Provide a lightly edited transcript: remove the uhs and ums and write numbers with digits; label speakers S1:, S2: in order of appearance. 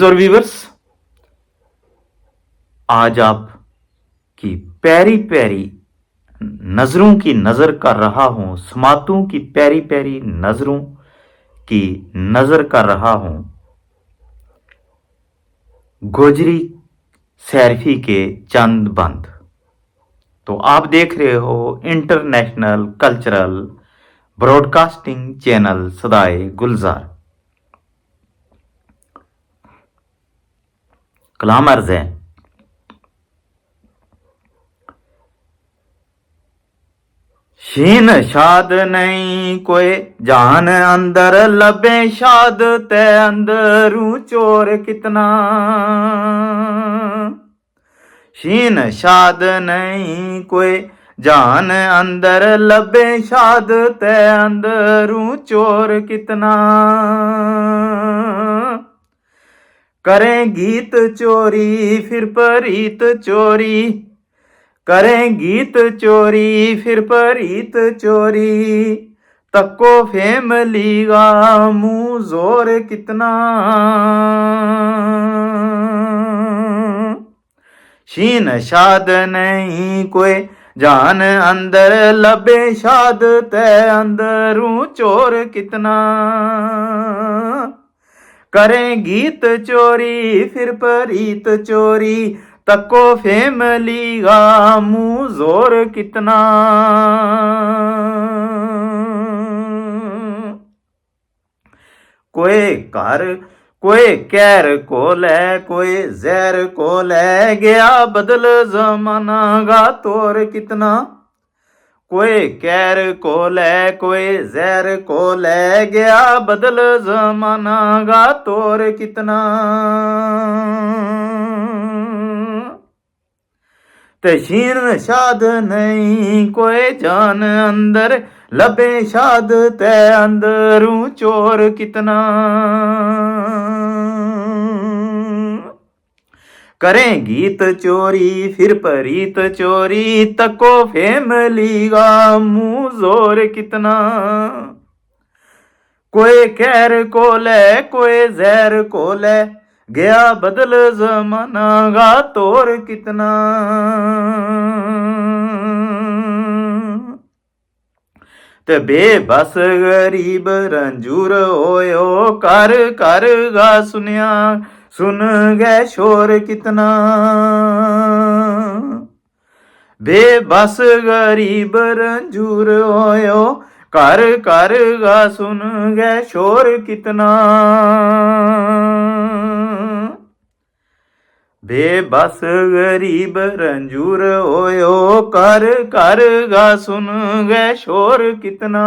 S1: और व्यूवर्स, आज आपकी प्यारी प्यारी नजरों की नजर कर रहा हूं, समातों की प्यारी प्यारी नजरों की नजर कर रहा हूं गोजरी सैरफी के चंद बंद। तो आप देख रहे हो इंटरनेशनल कल्चरल ब्रॉडकास्टिंग चैनल सदाए गुलजार। कलाम अर्ज है, शीन शाद नहीं कोई जान अंदर लबे शाद ते अंदरू चोर कितना। शीन शाद नहीं कोई जान अंदर लबे शाद ते अंदरू चोर कितना। करें गीत चोरी फिर परीत चोरी, करें गीत चोरी फिर परीत चोरी, तक्को फैमिली का मुंह जोर कितना। शीन शाद नहीं कोई जान अंदर लबे शाद ते अंदरू चोर कितना। करें गीत चोरी फिर परीत चोरी, तको फैमिली का मुंह जोर कितना। कोई घर कोई कैर को ले कोई जहर को ले गया बदल जमाना का तोर कितना। कोई कैर को ले कोई जहर को ले गया बदल जमाना का तोर कितना। तशीन शाद नहीं कोई जान अंदर लबे शाद ते अंदरू चोर कितना। करें गीत चोरी फिर परीत चोरी, तको फैमिली का मुंह जोर कितना। कोई कैर को ले कोई जहर को ले गया बदल जमाना का तोर कितना। ते बेबस गरीब रंजूर होयो कर कर गा सुनिया सुन गए शोर कितना। बेबस गरीब रंजूर होयो कर कर गा सुन गए शोर कितना। बेबस गरीब रंजूर होयो कर कर गा सुन गए शोर कितना।